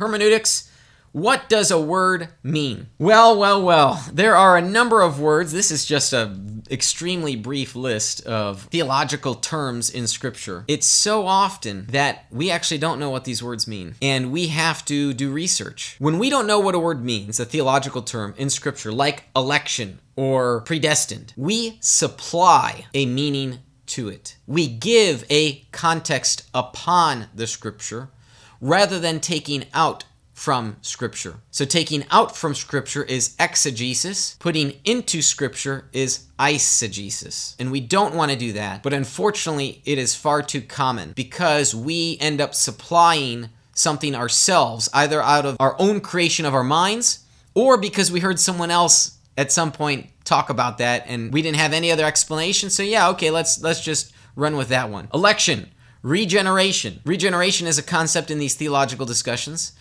Hermeneutics. What does a word mean? Well. There are a number of words. This is just an extremely brief list of theological terms in Scripture. It's so often that we actually don't know what these words mean, and we have to do research. When we don't know what a word means, a theological term in Scripture, like election or predestined, we supply a meaning to it. We give a context upon the Scripture rather than taking out from Scripture. So taking out from Scripture is exegesis. Putting into Scripture is eisegesis. And we don't want to do that. But unfortunately, it is far too common because we end up supplying something ourselves, either out of our own creation of our minds or because we heard someone else at some point talk about that and we didn't have any other explanation. So yeah, okay, let's just run with that one. Election, regeneration. Regeneration is a concept in these theological discussions.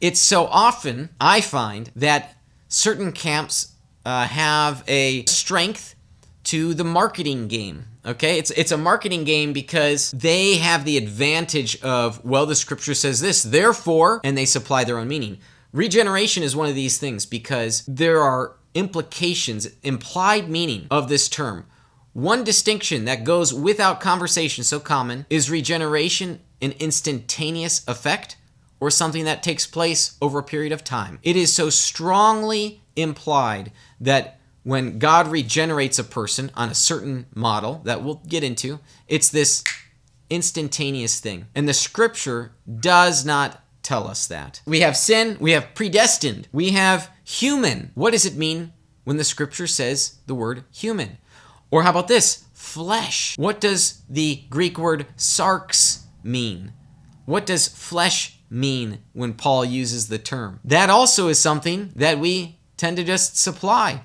It's so often, I find, that certain camps have a strength to the marketing game. Okay, it's a marketing game because they have the advantage of, well, the Scripture says this, therefore, and they supply their own meaning. Regeneration is one of these things because there are implications, implied meaning of this term. One distinction that goes without conversation, so common, is regeneration an instantaneous effect or something that takes place over a period of time. It is so strongly implied that when God regenerates a person on a certain model that we'll get into, it's this instantaneous thing. And the Scripture does not tell us that. We have sin, we have predestined, we have human. What does it mean when the Scripture says the word human? Or how about this? Flesh. What does the Greek word sarx mean? What does flesh mean when Paul uses the term? That also is something that we tend to just supply.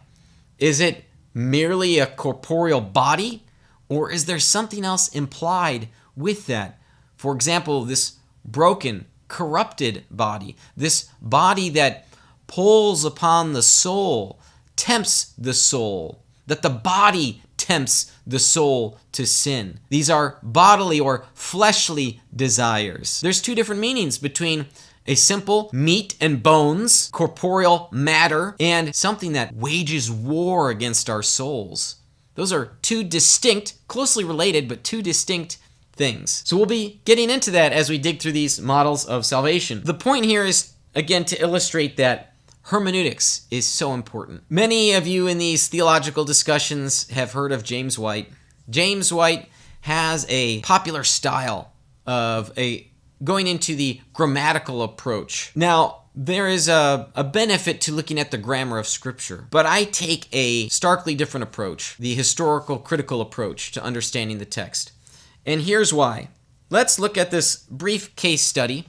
Is it merely a corporeal body, or is there something else implied with that? For example, this broken, corrupted body, this body that pulls upon the soul, tempts the soul, that the body tempts the soul to sin. These are bodily or fleshly desires. There's two different meanings between a simple meat and bones, corporeal matter, and something that wages war against our souls. Those are two distinct, closely related, but two distinct things. So we'll be getting into that as we dig through these models of salvation. The point here is, again, to illustrate that hermeneutics is so important. Many of you in these theological discussions have heard of James White. James White has a popular style of going into the grammatical approach. Now, there is a benefit to looking at the grammar of Scripture, but I take a starkly different approach, the historical critical approach to understanding the text. And here's why. Let's look at this brief case study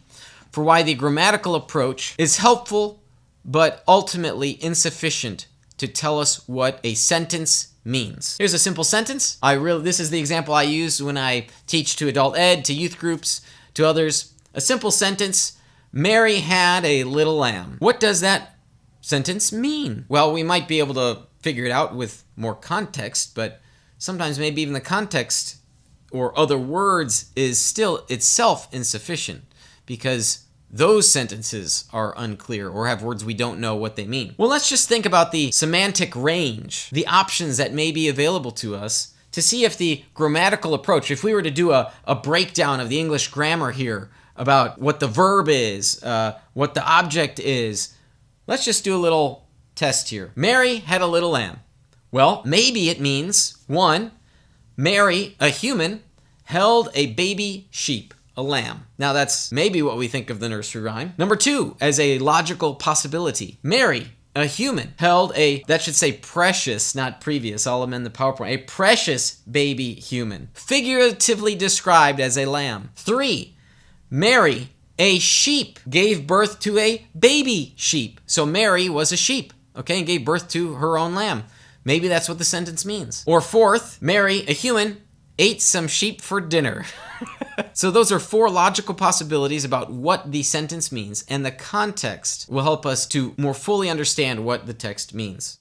for why the grammatical approach is helpful but ultimately insufficient to tell us what a sentence means. Here's a simple sentence. This is the example I use when I teach to adult ed, to youth groups, to others. A simple sentence, Mary had a little lamb. What does that sentence mean? Well, we might be able to figure it out with more context, but sometimes maybe even the context or other words is still itself insufficient because those sentences are unclear or have words we don't know what they mean. Well, let's just think about the semantic range, the options that may be available to us to see if the grammatical approach, if we were to do a breakdown of the English grammar here about what the verb is, what the object is, let's just do a little test here. Mary had a little lamb. Well, maybe it means, 1, Mary, a human, held a baby sheep. A lamb. Now that's maybe what we think of the nursery rhyme. Number 2, as a logical possibility. Mary, a human, held that should say precious, not previous, I'll amend the PowerPoint, a precious baby human, figuratively described as a lamb. 3, Mary, a sheep, gave birth to a baby sheep. So Mary was a sheep, okay, and gave birth to her own lamb. Maybe that's what the sentence means. Or 4th, Mary, a human, ate some sheep for dinner. So those are 4 logical possibilities about what the sentence means, and the context will help us to more fully understand what the text means.